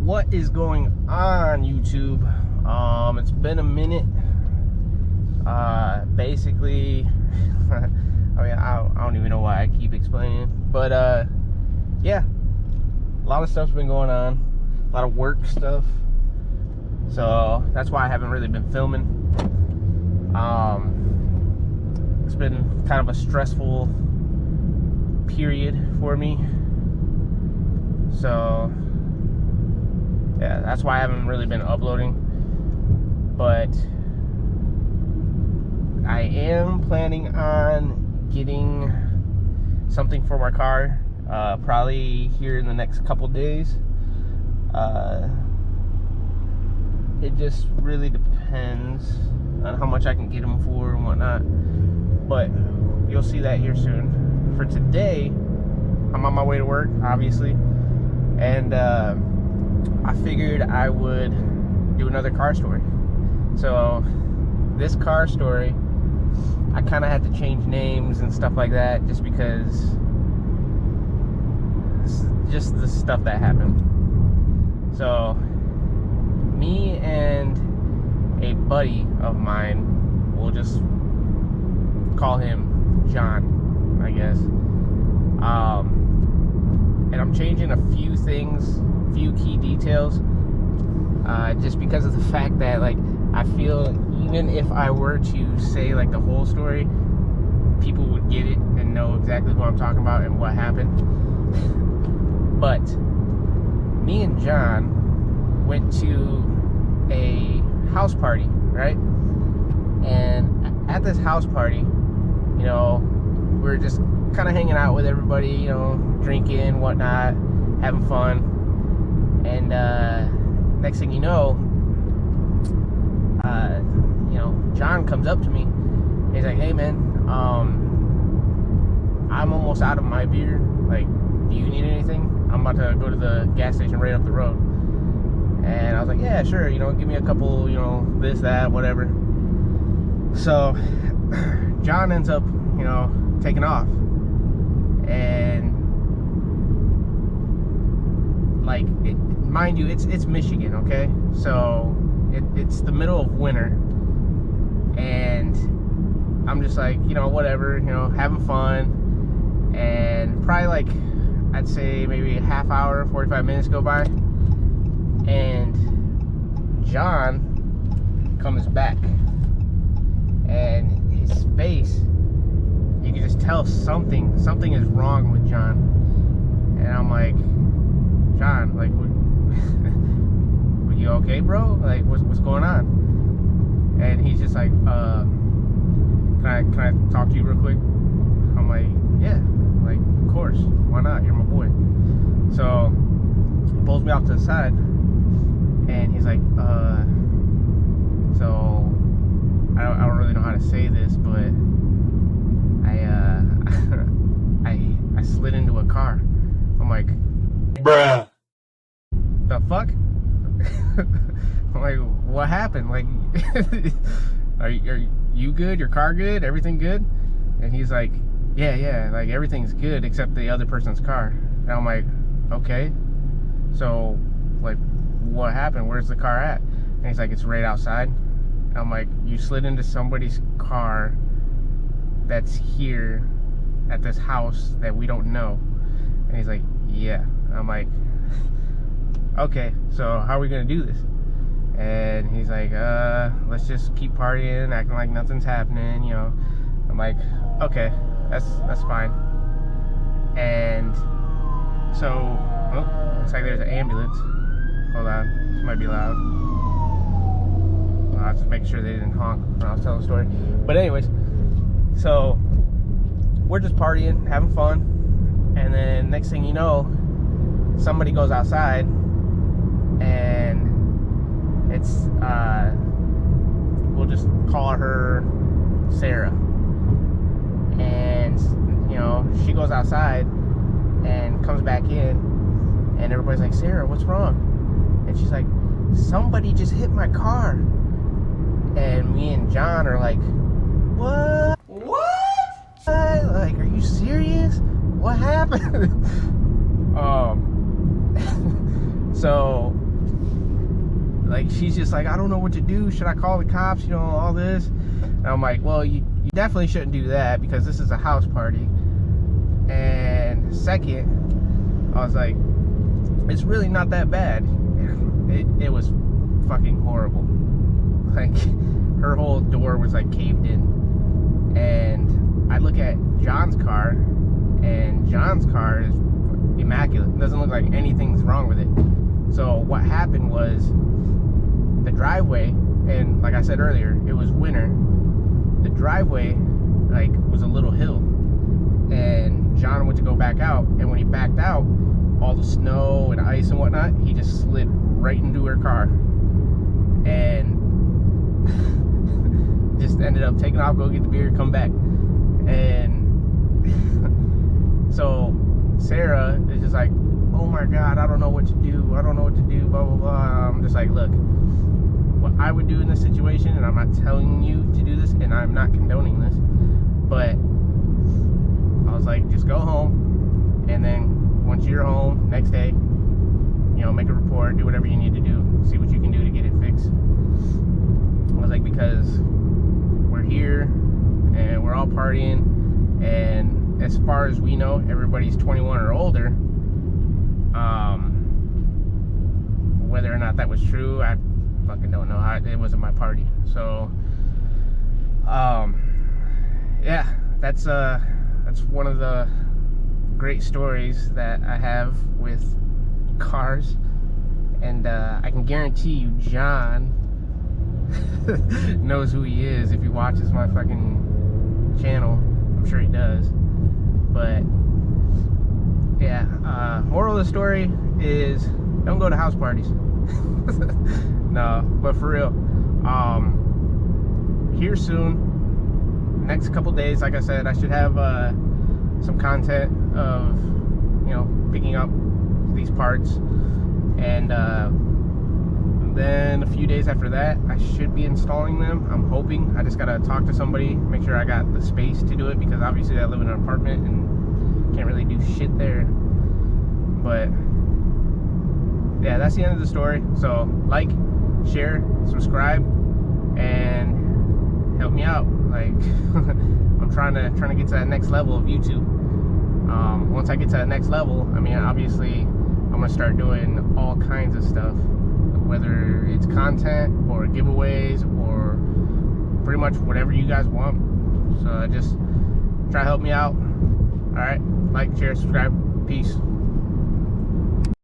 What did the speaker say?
What is going on, YouTube? It's been a minute. Basically, I mean, I don't even know why I keep explaining, but yeah, a lot of stuff's been going on, a lot of work stuff, so that's why I haven't really been filming. It's been kind of a stressful period for me, so yeah, that's why I haven't really been uploading. But I am planning on getting something for my car, probably here in the next couple days. It just really depends on how much I can get them for and whatnot, but you'll see that here soon. For today, I'm on my way to work, obviously, and I figured I would do another car story. So this car story, I kind of had to change names and stuff like that just because just the stuff that happened. So me and a buddy of mine, we'll just call him John, I guess. And I'm changing a few things, few key details, just because of the fact that, like, I feel even if I were to say like the whole story, people would get it and know exactly what I'm talking about and what happened. But me and John went to a house party, right? And at this house party, you know, we were just kind of hanging out with everybody, you know, drinking, whatnot, having fun. And next thing you know, John comes up to me. He's like, "Hey man, I'm almost out of my beer. Like, do you need anything? I'm about to go to the gas station right up the road." And I was like, "Yeah, sure. You know, give me a couple. You know, this, that, whatever." So John ends up, you know, taking off, and like, mind you, it's Michigan, okay? So it's the middle of winter, and I'm just like, you know, whatever, you know, having fun. And probably, like, I'd say maybe a half hour, 45 minutes go by, and John comes back, and his face, you can just tell something is wrong with John. And I'm like, "John, like, you okay, bro? Like, what's going on?" And he's just like, can I talk to you real quick?" I'm like, "Yeah, like, of course, why not? You're my boy." So he pulls me off to the side, and he's like, so I don't really know how to say this, but I slid into a car. I'm like, bruh, the fuck? I'm like, what happened? Like, are you good? Your car good? Everything good? And he's like, yeah, like, everything's good except the other person's car. And I'm like, okay, so, like, what happened? Where's the car at? And he's like, it's right outside. And I'm like, you slid into somebody's car that's here at this house that we don't know? And he's like, yeah. And I'm like, okay, so how are we gonna do this? And he's like, let's just keep partying, acting like nothing's happening, you know. I'm like, okay, that's fine. And so, oh, looks like there's an ambulance. Hold on, this might be loud. I'll just make sure they didn't honk when I was telling the story. But anyways, so we're just partying, having fun, and then next thing you know, somebody goes outside, and it's we'll just call her Sarah. And you know, she goes outside and comes back in, and everybody's like, "Sarah, what's wrong?" And she's like, "Somebody just hit my car." And me and John are like, what? Like, are you serious? What happened? So like, she's just like, I don't know what to do. Should I call the cops? You know, all this. And I'm like, well, you definitely shouldn't do that because this is a house party. And second, I was like, it's really not that bad. It was fucking horrible. Like, her whole door was like caved in. And I look at John's car, and John's car is immaculate. It doesn't look like anything's wrong with it. So what happened was the driveway, and like I said earlier, it was winter. The driveway like was a little hill, and John went to go back out, and when he backed out, all the snow and ice and whatnot, he just slid right into her car and just ended up taking off, go get the beer, come back. And so Sarah is just like, oh my God, I don't know what to do. I don't know what to do, blah, blah, blah. I'm just like, look, what I would do in this situation, and I'm not telling you to do this, and I'm not condoning this, but I was like, just go home, and then once you're home, next day, you know, make a report, do whatever you need to do, see what you can do to get it fixed. I was like, because we're here, and we're all partying, and as far as we know, everybody's 21 or older. Whether or not that was true, I fucking don't know. It wasn't my party. So, yeah, that's one of the great stories that I have with cars, and I can guarantee you, John knows who he is if he watches my fucking channel. I'm sure he does. But yeah, moral of the story is don't go to house parties. No, but for real, here soon, next couple days, like I said, I should have some content of, you know, picking up these parts, and then a few days after that, I should be installing them. I'm hoping. I just gotta talk to somebody, make sure I got the space to do it, because obviously I live in an apartment and can't really do shit there. But yeah, that's the end of the story. So like, share, subscribe, and help me out. Like, I'm trying to get to that next level of YouTube. Once I get to that next level, I mean, obviously I'm gonna start doing all kinds of stuff, whether it's content or giveaways or pretty much whatever you guys want. So just try to help me out. All right, like, share, subscribe, peace.